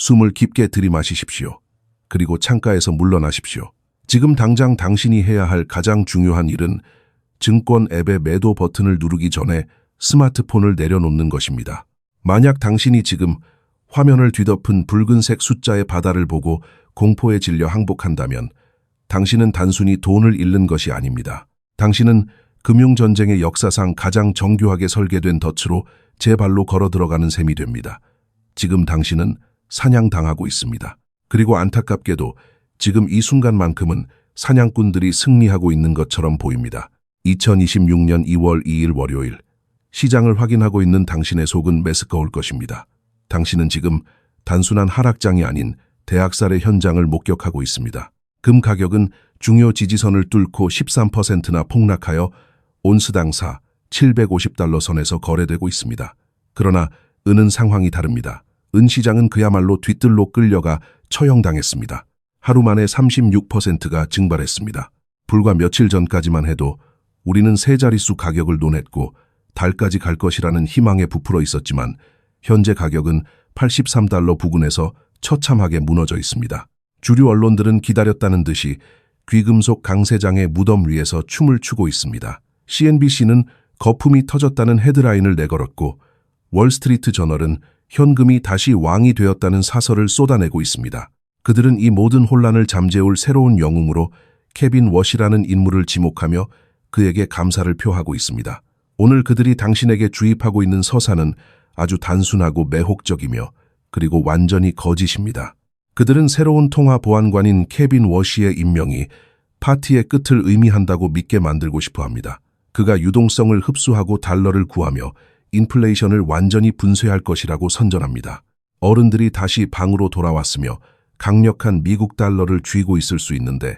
숨을 깊게 들이마시십시오. 그리고 창가에서 물러나십시오. 지금 당장 당신이 해야 할 가장 중요한 일은 증권 앱의 매도 버튼을 누르기 전에 스마트폰을 내려놓는 것입니다. 만약 당신이 지금 화면을 뒤덮은 붉은색 숫자의 바다를 보고 공포에 질려 항복한다면 당신은 단순히 돈을 잃는 것이 아닙니다. 당신은 금융전쟁의 역사상 가장 정교하게 설계된 덫으로 제 발로 걸어 들어가는 셈이 됩니다. 지금 당신은 사냥당하고 있습니다. 그리고 안타깝게도 지금 이 순간만큼은 사냥꾼들이 승리하고 있는 것처럼 보입니다. 2026년 2월 2일 월요일, 시장을 확인하고 있는 당신의 속은 메스꺼울 것입니다. 당신은 지금 단순한 하락장이 아닌 대학살의 현장을 목격하고 있습니다. 금 가격은 중요 지지선을 뚫고 13%나 폭락하여 온스당 750달러 선에서 거래되고 있습니다. 그러나 은은 상황이 다릅니다. 은 시장은 그야말로 뒤뜰로 끌려가 처형당했습니다. 하루 만에 36%가 증발했습니다. 불과 며칠 전까지만 해도 우리는 세 자릿수 가격을 논했고 달까지 갈 것이라는 희망에 부풀어 있었지만 현재 가격은 83달러 부근에서 처참하게 무너져 있습니다. 주류 언론들은 기다렸다는 듯이 귀금속 강세장의 무덤 위에서 춤을 추고 있습니다. CNBC는 거품이 터졌다는 헤드라인을 내걸었고 월스트리트 저널은 현금이 다시 왕이 되었다는 사설을 쏟아내고 있습니다. 그들은 이 모든 혼란을 잠재울 새로운 영웅으로 케빈 워시라는 인물을 지목하며 그에게 감사를 표하고 있습니다. 오늘 그들이 당신에게 주입하고 있는 서사는 아주 단순하고 매혹적이며 그리고 완전히 거짓입니다. 그들은 새로운 통화 보안관인 케빈 워시의 임명이 파티의 끝을 의미한다고 믿게 만들고 싶어 합니다. 그가 유동성을 흡수하고 달러를 구하며 인플레이션을 완전히 분쇄할 것이라고 선전합니다. 어른들이 다시 방으로 돌아왔으며 강력한 미국 달러를 쥐고 있을 수 있는데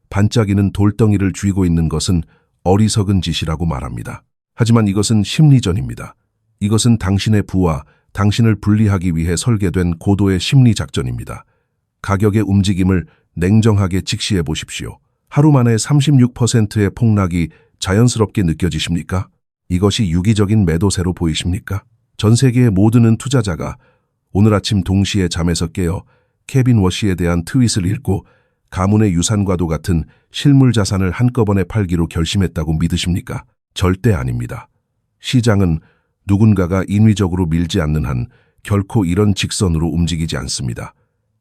반짝이는 돌덩이를 쥐고 있는 것은 어리석은 짓이라고 말합니다. 하지만 이것은 심리전입니다. 이것은 당신의 부와 당신을 분리하기 위해 설계된 고도의 심리 작전입니다. 가격의 움직임을 냉정하게 직시해 보십시오. 하루 만에 36%의 폭락이 자연스럽게 느껴지십니까? 이것이 유기적인 매도세로 보이십니까? 전 세계의 모든 은 투자자가 오늘 아침 동시에 잠에서 깨어 케빈 워시에 대한 트윗을 읽고 가문의 유산과도 같은 실물 자산을 한꺼번에 팔기로 결심했다고 믿으십니까? 절대 아닙니다. 시장은 누군가가 인위적으로 밀지 않는 한 결코 이런 직선으로 움직이지 않습니다.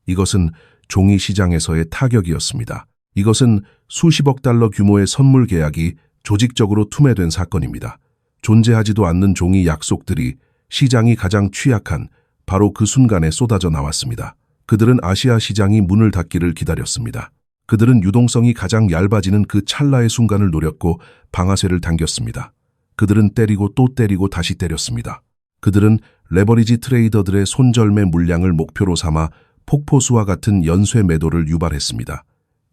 이것은 종이 시장에서의 타격이었습니다. 이것은 수십억 달러 규모의 선물 계약이 조직적으로 투매된 사건입니다. 존재하지도 않는 종이 약속들이 시장이 가장 취약한 바로 그 순간에 쏟아져 나왔습니다. 그들은 아시아 시장이 문을 닫기를 기다렸습니다. 그들은 유동성이 가장 얇아지는 그 찰나의 순간을 노렸고 방아쇠를 당겼습니다. 그들은 때리고 또 때리고 다시 때렸습니다. 그들은 레버리지 트레이더들의 손절매 물량을 목표로 삼아 폭포수와 같은 연쇄 매도를 유발했습니다.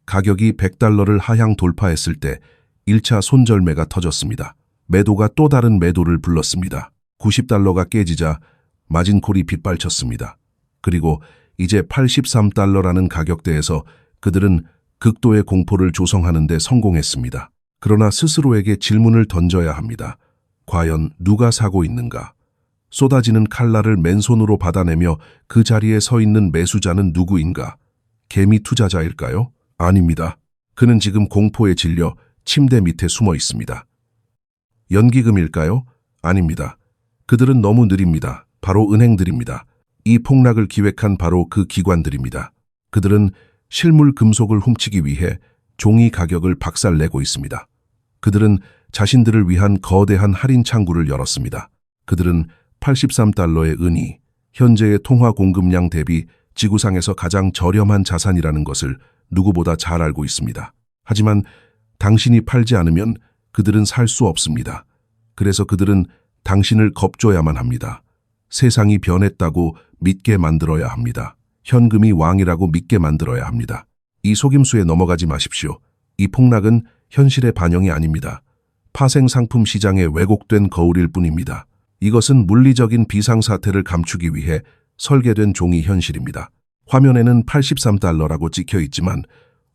가격이 100달러를 하향 돌파했을 때 1차 손절매가 터졌습니다. 매도가 또 다른 매도를 불렀습니다. 90달러가 깨지자 마진콜이 빗발쳤습니다. 그리고 이제 83달러라는 가격대에서 그들은 극도의 공포를 조성하는 데 성공했습니다. 그러나 스스로에게 질문을 던져야 합니다. 과연 누가 사고 있는가? 쏟아지는 칼날을 맨손으로 받아내며 그 자리에 서 있는 매수자는 누구인가? 개미 투자자일까요? 아닙니다. 그는 지금 공포에 질려 침대 밑에 숨어 있습니다. 연기금일까요? 아닙니다. 그들은 너무 느립니다. 바로 은행들입니다. 이 폭락을 기획한 바로 그 기관들입니다. 그들은 실물 금속을 훔치기 위해 종이 가격을 박살내고 있습니다. 그들은 자신들을 위한 거대한 할인 창구를 열었습니다. 그들은 83달러의 은이 현재의 통화 공급량 대비 지구상에서 가장 저렴한 자산이라는 것을 누구보다 잘 알고 있습니다. 하지만 당신이 팔지 않으면 그들은 살 수 없습니다. 그래서 그들은 당신을 겁줘야만 합니다. 세상이 변했다고 믿게 만들어야 합니다. 현금이 왕이라고 믿게 만들어야 합니다. 이 속임수에 넘어가지 마십시오. 이 폭락은 현실의 반영이 아닙니다. 파생상품 시장의 왜곡된 거울일 뿐입니다. 이것은 물리적인 비상사태를 감추기 위해 설계된 종이 현실입니다. 화면에는 83달러라고 찍혀 있지만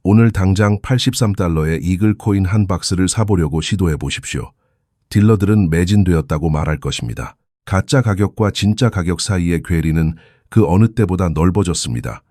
오늘 당장 83달러의 이글코인 한 박스를 사보려고 시도해 보십시오. 딜러들은 매진되었다고 말할 것입니다. 가짜 가격과 진짜 가격 사이의 괴리는 그 어느 때보다 넓어졌습니다.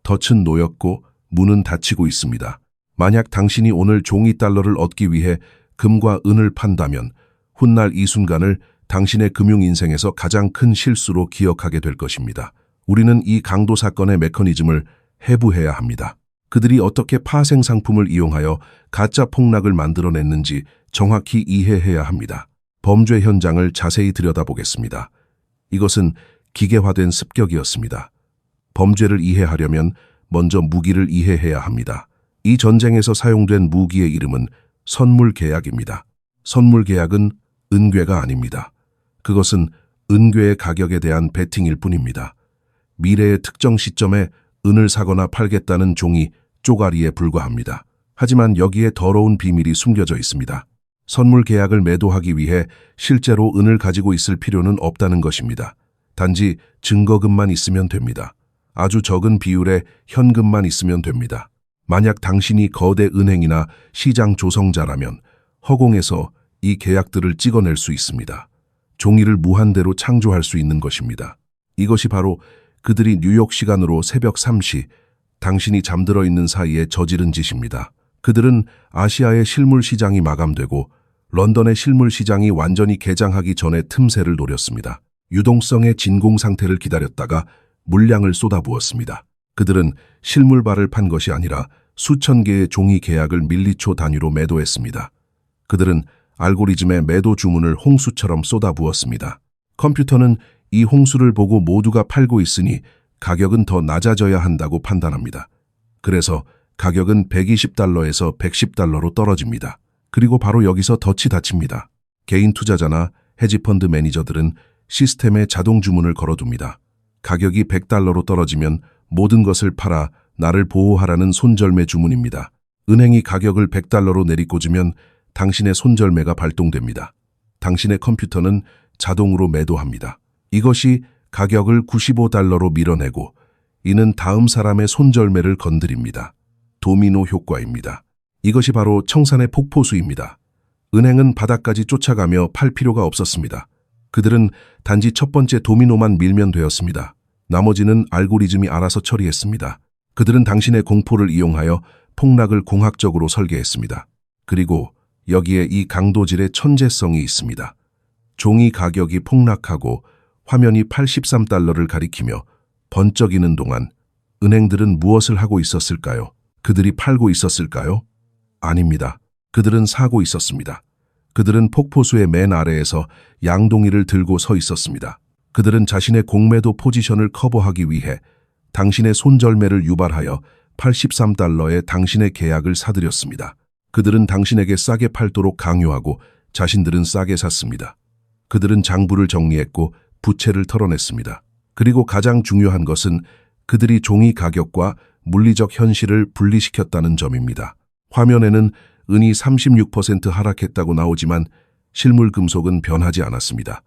덫은 놓였고 문은 닫히고 있습니다. 만약 당신이 오늘 종이 달러를 얻기 위해 금과 은을 판다면 훗날 이 순간을 당신의 금융 인생에서 가장 큰 실수로 기억하게 될 것입니다. 우리는 이 강도 사건의 메커니즘을 해부해야 합니다. 그들이 어떻게 파생 상품을 이용하여 가짜 폭락을 만들어냈는지 정확히 이해해야 합니다. 범죄 현장을 자세히 들여다보겠습니다. 이것은 기계화된 습격이었습니다. 범죄를 이해하려면 먼저 무기를 이해해야 합니다. 이 전쟁에서 사용된 무기의 이름은 선물 계약입니다. 선물 계약은 은괴가 아닙니다. 그것은 은괴의 가격에 대한 베팅일 뿐입니다. 미래의 특정 시점에 은을 사거나 팔겠다는 종이 쪼가리에 불과합니다. 하지만 여기에 더러운 비밀이 숨겨져 있습니다. 선물 계약을 매도하기 위해 실제로 은을 가지고 있을 필요는 없다는 것입니다. 단지 증거금만 있으면 됩니다. 아주 적은 비율의 현금만 있으면 됩니다. 만약 당신이 거대 은행이나 시장 조성자라면 허공에서 이 계약들을 찍어낼 수 있습니다. 종이를 무한대로 창조할 수 있는 것입니다. 이것이 바로 그들이 뉴욕 시간으로 새벽 3시 당신이 잠들어 있는 사이에 저지른 짓입니다. 그들은 아시아의 실물 시장이 마감되고 런던의 실물 시장이 완전히 개장하기 전에 틈새를 노렸습니다. 유동성의 진공 상태를 기다렸다가 물량을 쏟아부었습니다. 그들은 실물발을 판 것이 아니라 수천 개의 종이 계약을 밀리초 단위로 매도했습니다. 그들은 알고리즘의 매도 주문을 홍수처럼 쏟아부었습니다. 컴퓨터는 이 홍수를 보고 모두가 팔고 있으니 가격은 더 낮아져야 한다고 판단합니다. 그래서 가격은 120달러에서 110달러로 떨어집니다. 그리고 바로 여기서 덫이 닫힙니다. 개인 투자자나 헤지펀드 매니저들은 시스템에 자동 주문을 걸어둡니다. 가격이 100달러로 떨어지면 모든 것을 팔아 나를 보호하라는 손절매 주문입니다. 은행이 가격을 100달러로 내리꽂으면 당신의 손절매가 발동됩니다. 당신의 컴퓨터는 자동으로 매도합니다. 이것이 가격을 95달러로 밀어내고 이는 다음 사람의 손절매를 건드립니다. 도미노 효과입니다. 이것이 바로 청산의 폭포수입니다. 은행은 바닥까지 쫓아가며 팔 필요가 없었습니다. 그들은 단지 첫 번째 도미노만 밀면 되었습니다. 나머지는 알고리즘이 알아서 처리했습니다. 그들은 당신의 공포를 이용하여 폭락을 공학적으로 설계했습니다. 그리고 여기에 이 강도질의 천재성이 있습니다. 종이 가격이 폭락하고 화면이 83달러를 가리키며 번쩍이는 동안 은행들은 무엇을 하고 있었을까요? 그들이 팔고 있었을까요? 아닙니다. 그들은 사고 있었습니다. 그들은 폭포수의 맨 아래에서 양동이를 들고 서 있었습니다. 그들은 자신의 공매도 포지션을 커버하기 위해 당신의 손절매를 유발하여 83달러에 당신의 계약을 사들였습니다. 그들은 당신에게 싸게 팔도록 강요하고 자신들은 싸게 샀습니다. 그들은 장부를 정리했고 부채를 털어냈습니다. 그리고 가장 중요한 것은 그들이 종이 가격과 물리적 현실을 분리시켰다는 점입니다. 화면에는 은이 36% 하락했다고 나오지만 실물 금속은 변하지 않았습니다.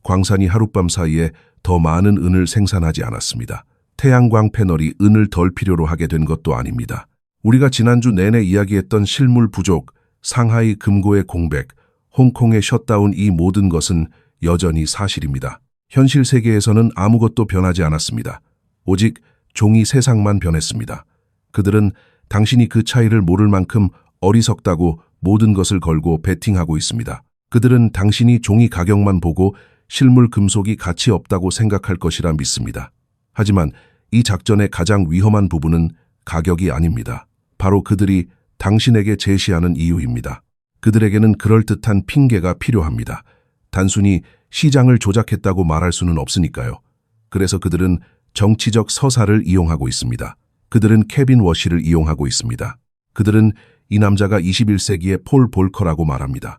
광산이 하룻밤 사이에 더 많은 은을 생산하지 않았습니다. 태양광 패널이 은을 덜 필요로 하게 된 것도 아닙니다. 우리가 지난주 내내 이야기했던 실물 부족, 상하이 금고의 공백, 홍콩의 셧다운 이 모든 것은 여전히 사실입니다. 현실 세계에서는 아무것도 변하지 않았습니다. 오직 종이 세상만 변했습니다. 그들은 당신이 그 차이를 모를 만큼 어리석다고 모든 것을 걸고 베팅하고 있습니다. 그들은 당신이 종이 가격만 보고 실물 금속이 가치 없다고 생각할 것이라 믿습니다. 하지만 이 작전의 가장 위험한 부분은 가격이 아닙니다. 바로 그들이 당신에게 제시하는 이유입니다. 그들에게는 그럴듯한 핑계가 필요합니다. 단순히 시장을 조작했다고 말할 수는 없으니까요. 그래서 그들은 정치적 서사를 이용하고 있습니다. 그들은 케빈 워시를 이용하고 있습니다. 그들은 이 남자가 21세기의 폴 볼커라고 말합니다.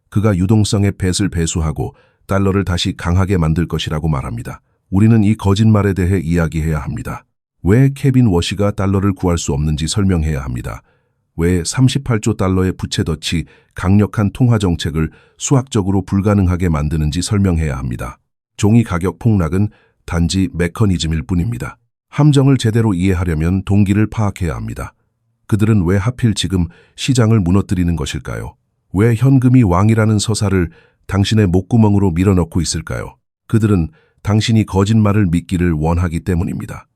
그가 유동성의 뱃을 배수하고 달러를 다시 강하게 만들 것이라고 말합니다. 우리는 이 거짓말에 대해 이야기해야 합니다. 왜 케빈 워시가 달러를 구할 수 없는지 설명해야 합니다. 왜 38조 달러의 부채덫이 강력한 통화 정책을 수학적으로 불가능하게 만드는지 설명해야 합니다. 종이 가격 폭락은 단지 메커니즘일 뿐입니다. 함정을 제대로 이해하려면 동기를 파악해야 합니다. 그들은 왜 하필 지금 시장을 무너뜨리는 것일까요? 왜 현금이 왕이라는 서사를 당신의 목구멍으로 밀어넣고 있을까요? 그들은 당신이 거짓말을 믿기를 원하기 때문입니다.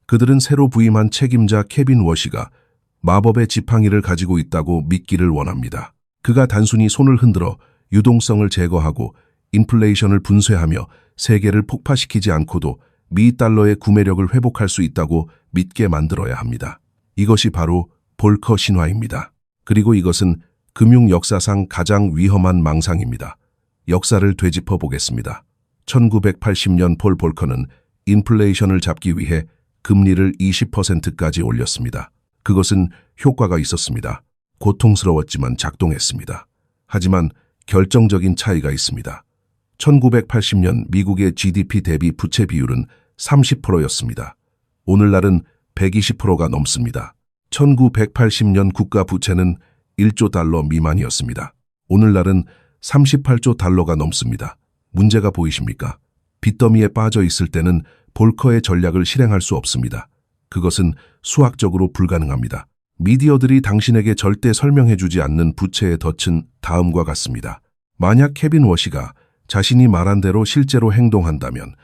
그들은 새로 부임한 책임자 케빈 워시가 마법의 지팡이를 가지고 있다고 믿기를 원합니다. 그가 단순히 손을 흔들어 유동성을 제거하고 인플레이션을 분쇄하며 세계를 폭파시키지 않고도 미 달러의 구매력을 회복할 수 있다고 믿게 만들어야 합니다. 이것이 바로 볼커 신화입니다. 그리고 이것은 금융 역사상 가장 위험한 망상입니다. 역사를 되짚어 보겠습니다. 1980년 폴 볼커는 인플레이션을 잡기 위해 금리를 20%까지 올렸습니다. 그것은 효과가 있었습니다. 고통스러웠지만 작동했습니다. 하지만 결정적인 차이가 있습니다. 1980년 미국의 GDP 대비 부채 비율은 30%였습니다. 오늘날은 120%가 넘습니다. 1980년 국가 부채는 1조 달러 미만이었습니다. 오늘날은 38조 달러가 넘습니다. 문제가 보이십니까? 빚더미에 빠져 있을 때는 볼커의 전략을 실행할 수 없습니다. 그것은 수학적으로 불가능합니다. 미디어들이 당신에게 절대 설명해주지 않는 부채의 덫은 다음과 같습니다. 만약 케빈 워시가 자신이 말한 대로 실제로 행동한다면,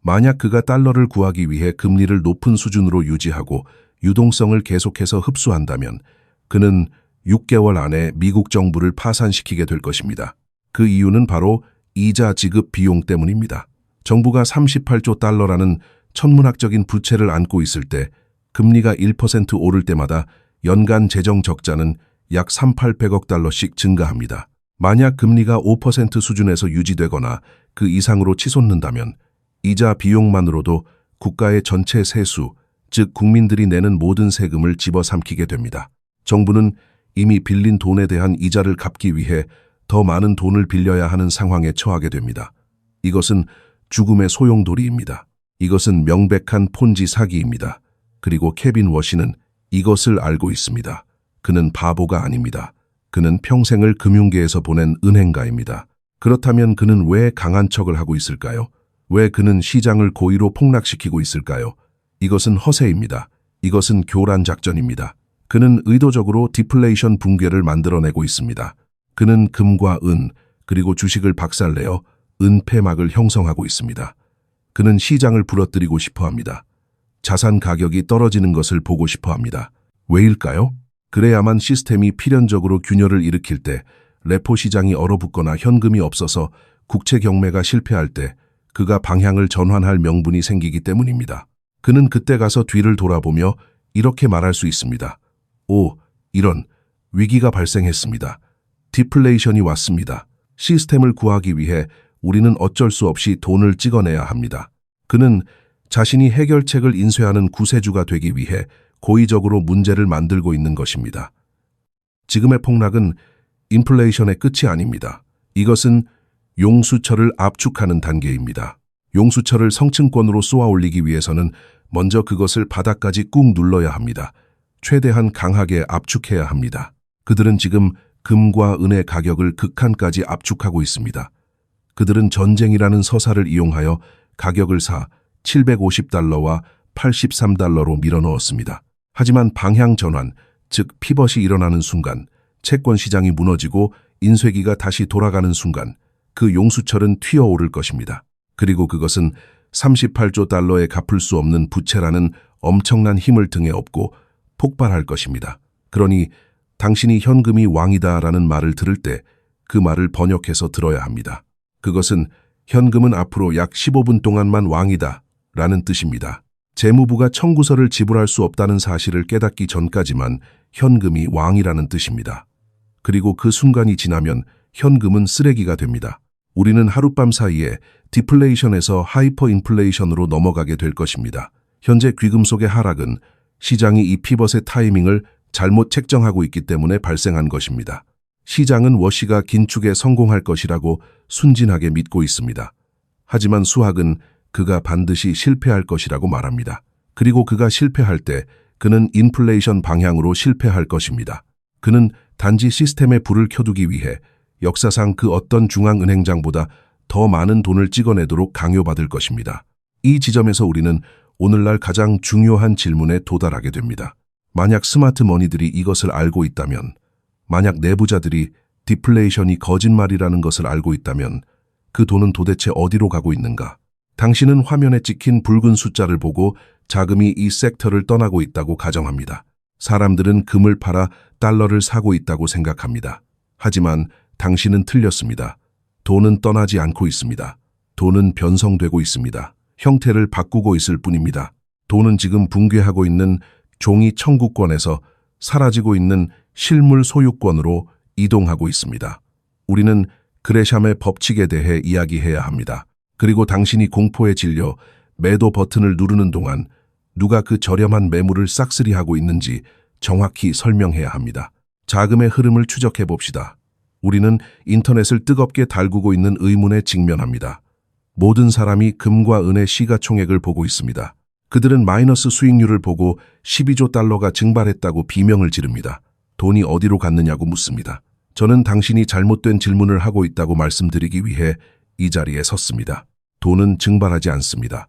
만약 그가 달러를 구하기 위해 금리를 높은 수준으로 유지하고 유동성을 계속해서 흡수한다면 그는 6개월 안에 미국 정부를 파산시키게 될 것입니다. 그 이유는 바로 이자 지급 비용 때문입니다. 정부가 38조 달러라는 천문학적인 부채를 안고 있을 때 금리가 1% 오를 때마다 연간 재정 적자는 약 3,800억 달러씩 증가합니다. 만약 금리가 5% 수준에서 유지되거나 그 이상으로 치솟는다면 이자 비용만으로도 국가의 전체 세수, 즉 국민들이 내는 모든 세금을 집어삼키게 됩니다. 정부는 이미 빌린 돈에 대한 이자를 갚기 위해 더 많은 돈을 빌려야 하는 상황에 처하게 됩니다. 이것은 죽음의 소용돌이입니다. 이것은 명백한 폰지 사기입니다. 그리고 케빈 워시는 이것을 알고 있습니다. 그는 바보가 아닙니다. 그는 평생을 금융계에서 보낸 은행가입니다. 그렇다면 그는 왜 강한 척을 하고 있을까요? 왜 그는 시장을 고의로 폭락시키고 있을까요? 이것은 허세입니다. 이것은 교란 작전입니다. 그는 의도적으로 디플레이션 붕괴를 만들어내고 있습니다. 그는 금과 은, 그리고 주식을 박살내어 은폐막을 형성하고 있습니다. 그는 시장을 부러뜨리고 싶어합니다. 자산 가격이 떨어지는 것을 보고 싶어합니다. 왜일까요? 그래야만 시스템이 필연적으로 균열을 일으킬 때, 레포 시장이 얼어붙거나 현금이 없어서 국채 경매가 실패할 때 그가 방향을 전환할 명분이 생기기 때문입니다. 그는 그때 가서 뒤를 돌아보며 이렇게 말할 수 있습니다. 오, 이런 위기가 발생했습니다. 디플레이션이 왔습니다. 시스템을 구하기 위해 우리는 어쩔 수 없이 돈을 찍어내야 합니다. 그는 자신이 해결책을 인쇄하는 구세주가 되기 위해 고의적으로 문제를 만들고 있는 것입니다. 지금의 폭락은 인플레이션의 끝이 아닙니다. 이것은 용수철을 압축하는 단계입니다. 용수철을 성층권으로 쏘아 올리기 위해서는 먼저 그것을 바닥까지 꾹 눌러야 합니다. 최대한 강하게 압축해야 합니다. 그들은 지금 금과 은의 가격을 극한까지 압축하고 있습니다. 그들은 전쟁이라는 서사를 이용하여 가격을 750달러와 83달러로 밀어넣었습니다. 하지만 방향 전환, 즉 피벗이 일어나는 순간, 채권 시장이 무너지고 인쇄기가 다시 돌아가는 순간 그 용수철은 튀어오를 것입니다. 그리고 그것은 38조 달러에 갚을 수 없는 부채라는 엄청난 힘을 등에 업고 폭발할 것입니다. 그러니 당신이 현금이 왕이다라는 말을 들을 때 그 말을 번역해서 들어야 합니다. 그것은 현금은 앞으로 약 15분 동안만 왕이다 라는 뜻입니다. 재무부가 청구서를 지불할 수 없다는 사실을 깨닫기 전까지만 현금이 왕이라는 뜻입니다. 그리고 그 순간이 지나면 현금은 쓰레기가 됩니다. 우리는 하룻밤 사이에 디플레이션에서 하이퍼 인플레이션으로 넘어가게 될 것입니다. 현재 귀금속의 하락은 시장이 이 피벗의 타이밍을 잘못 책정하고 있기 때문에 발생한 것입니다. 시장은 워시가 긴축에 성공할 것이라고 순진하게 믿고 있습니다. 하지만 수학은 그가 반드시 실패할 것이라고 말합니다. 그리고 그가 실패할 때 그는 인플레이션 방향으로 실패할 것입니다. 그는 단지 시스템에 불을 켜두기 위해 역사상 그 어떤 중앙은행장보다 더 많은 돈을 찍어내도록 강요받을 것입니다. 이 지점에서 우리는 오늘날 가장 중요한 질문에 도달하게 됩니다. 만약 스마트 머니들이 이것을 알고 있다면, 만약 내부자들이 디플레이션이 거짓말이라는 것을 알고 있다면 그 돈은 도대체 어디로 가고 있는가? 당신은 화면에 찍힌 붉은 숫자를 보고 자금이 이 섹터를 떠나고 있다고 가정합니다. 사람들은 금을 팔아 달러를 사고 있다고 생각합니다. 하지만 당신은 틀렸습니다. 돈은 떠나지 않고 있습니다. 돈은 변성되고 있습니다. 형태를 바꾸고 있을 뿐입니다. 돈은 지금 붕괴하고 있는 종이 청구권에서 사라지고 있는 실물 소유권으로 이동하고 있습니다. 우리는 그레샴의 법칙에 대해 이야기해야 합니다. 그리고 당신이 공포에 질려 매도 버튼을 누르는 동안 누가 그 저렴한 매물을 싹쓸이하고 있는지 정확히 설명해야 합니다. 자금의 흐름을 추적해 봅시다. 우리는 인터넷을 뜨겁게 달구고 있는 의문에 직면합니다. 모든 사람이 금과 은의 시가총액을 보고 있습니다. 그들은 마이너스 수익률을 보고 12조 달러가 증발했다고 비명을 지릅니다. 돈이 어디로 갔느냐고 묻습니다. 저는 당신이 잘못된 질문을 하고 있다고 말씀드리기 위해 이 자리에 섰습니다. 돈은 증발하지 않습니다.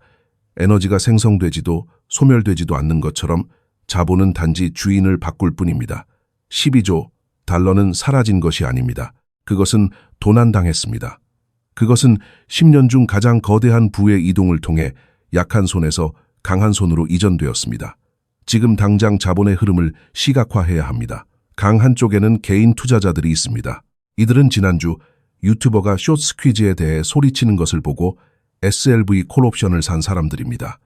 에너지가 생성되지도 소멸되지도 않는 것처럼 자본은 단지 주인을 바꿀 뿐입니다. 12조 달러는 사라진 것이 아닙니다. 그것은 도난당했습니다. 그것은 10년 중 가장 거대한 부의 이동을 통해 약한 손에서 강한 손으로 이전되었습니다. 지금 당장 자본의 흐름을 시각화해야 합니다. 강 한쪽에는 개인 투자자들이 있습니다. 이들은 지난주 유튜버가 쇼츠 퀴즈에 대해 소리치는 것을 보고 SLV 콜옵션을 산 사람들입니다.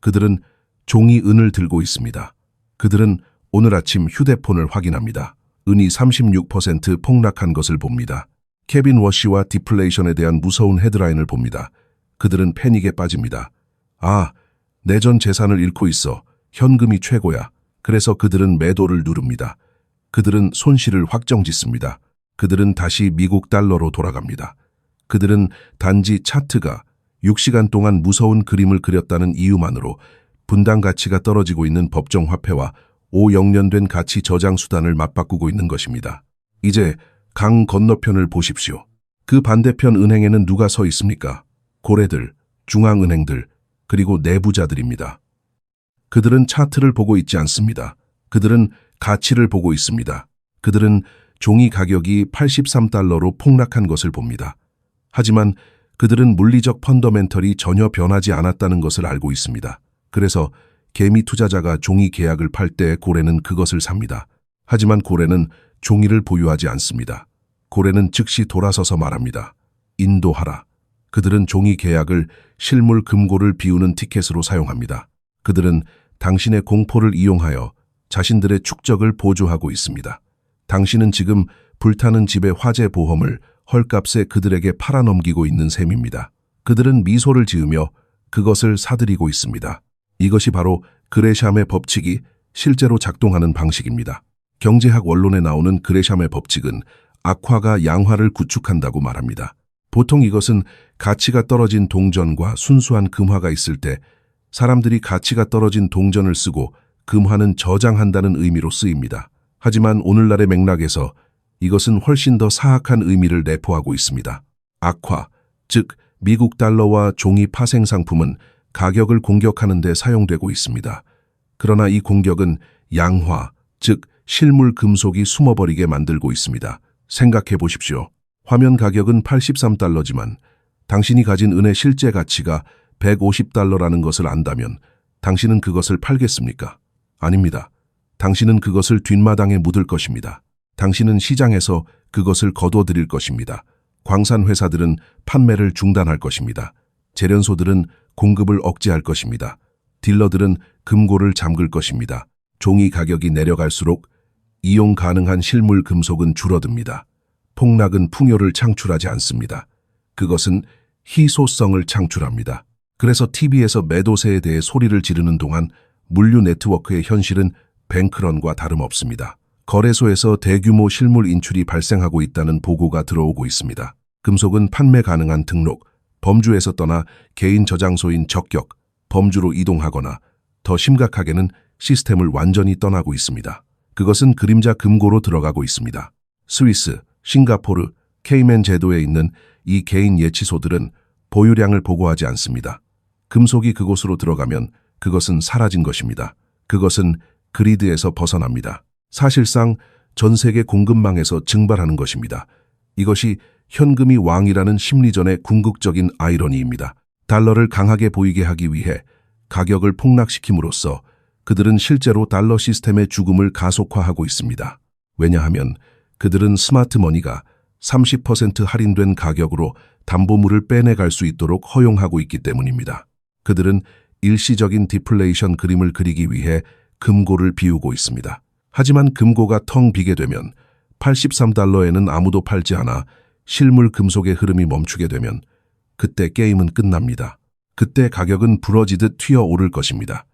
그들은 종이 은을 들고 있습니다. 그들은 오늘 아침 휴대폰을 확인합니다. 은이 36% 폭락한 것을 봅니다. 케빈 워시와 디플레이션에 대한 무서운 헤드라인을 봅니다. 그들은 패닉에 빠집니다. 아, 내 전 재산을 잃고 있어. 현금이 최고야. 그래서 그들은 매도를 누릅니다. 그들은 손실을 확정짓습니다. 그들은 다시 미국 달러로 돌아갑니다. 그들은 단지 차트가 6시간 동안 무서운 그림을 그렸다는 이유만으로 분당 가치가 떨어지고 있는 법정 화폐와 5영년된 가치 저장 수단을 맞바꾸고 있는 것입니다. 이제 강 건너편을 보십시오. 그 반대편 은행에는 누가 서 있습니까? 고래들, 중앙은행들, 그리고 내부자들입니다. 그들은 차트를 보고 있지 않습니다. 그들은 가치를 보고 있습니다. 그들은 종이 가격이 83달러로 폭락한 것을 봅니다. 하지만 그들은 물리적 펀더멘털이 전혀 변하지 않았다는 것을 알고 있습니다. 그래서 개미 투자자가 종이 계약을 팔 때 고래는 그것을 삽니다. 하지만 고래는 종이를 보유하지 않습니다. 고래는 즉시 돌아서서 말합니다. 인도하라. 그들은 종이 계약을 실물 금고를 비우는 티켓으로 사용합니다. 그들은 당신의 공포를 이용하여 자신들의 축적을 보조하고 있습니다. 당신은 지금 불타는 집의 화재 보험을 헐값에 그들에게 팔아넘기고 있는 셈입니다. 그들은 미소를 지으며 그것을 사들이고 있습니다. 이것이 바로 그레샴의 법칙이 실제로 작동하는 방식입니다. 경제학 원론에 나오는 그레샴의 법칙은 악화가 양화를 구축한다고 말합니다. 보통 이것은 가치가 떨어진 동전과 순수한 금화가 있을 때 사람들이 가치가 떨어진 동전을 쓰고 금화는 저장한다는 의미로 쓰입니다. 하지만 오늘날의 맥락에서 이것은 훨씬 더 사악한 의미를 내포하고 있습니다. 악화, 즉 미국 달러와 종이 파생 상품은 가격을 공격하는 데 사용되고 있습니다. 그러나 이 공격은 양화, 즉 실물 금속이 숨어버리게 만들고 있습니다. 생각해 보십시오. 화면 가격은 83달러지만 당신이 가진 은의 실제 가치가 150달러라는 것을 안다면 당신은 그것을 팔겠습니까? 아닙니다. 당신은 그것을 뒷마당에 묻을 것입니다. 당신은 시장에서 그것을 거둬들일 것입니다. 광산 회사들은 판매를 중단할 것입니다. 재련소들은 공급을 억제할 것입니다. 딜러들은 금고를 잠글 것입니다. 종이 가격이 내려갈수록 이용 가능한 실물 금속은 줄어듭니다. 폭락은 풍요를 창출하지 않습니다. 그것은 희소성을 창출합니다. 그래서 TV에서 매도세에 대해 소리를 지르는 동안 물류 네트워크의 현실은 뱅크런과 다름없습니다. 거래소에서 대규모 실물 인출이 발생하고 있다는 보고가 들어오고 있습니다. 금속은 판매 가능한 등록, 범주에서 떠나 개인 저장소인 적격, 범주로 이동하거나 더 심각하게는 시스템을 완전히 떠나고 있습니다. 그것은 그림자 금고로 들어가고 있습니다. 스위스, 싱가포르, 케이맨 제도에 있는 이 개인 예치소들은 보유량을 보고하지 않습니다. 금속이 그곳으로 들어가면 그것은 사라진 것입니다. 그것은 그리드에서 벗어납니다. 사실상 전 세계 공급망에서 증발하는 것입니다. 이것이 현금이 왕이라는 심리전의 궁극적인 아이러니입니다. 달러를 강하게 보이게 하기 위해 가격을 폭락시킴으로써 그들은 실제로 달러 시스템의 죽음을 가속화하고 있습니다. 왜냐하면 그들은 스마트 머니가 30% 할인된 가격으로 담보물을 빼내갈 수 있도록 허용하고 있기 때문입니다. 그들은 일시적인 디플레이션 그림을 그리기 위해 금고를 비우고 있습니다. 하지만 금고가 텅 비게 되면 83달러에는 아무도 팔지 않아 실물 금속의 흐름이 멈추게 되면 그때 게임은 끝납니다. 그때 가격은 부러지듯 튀어오를 것입니다.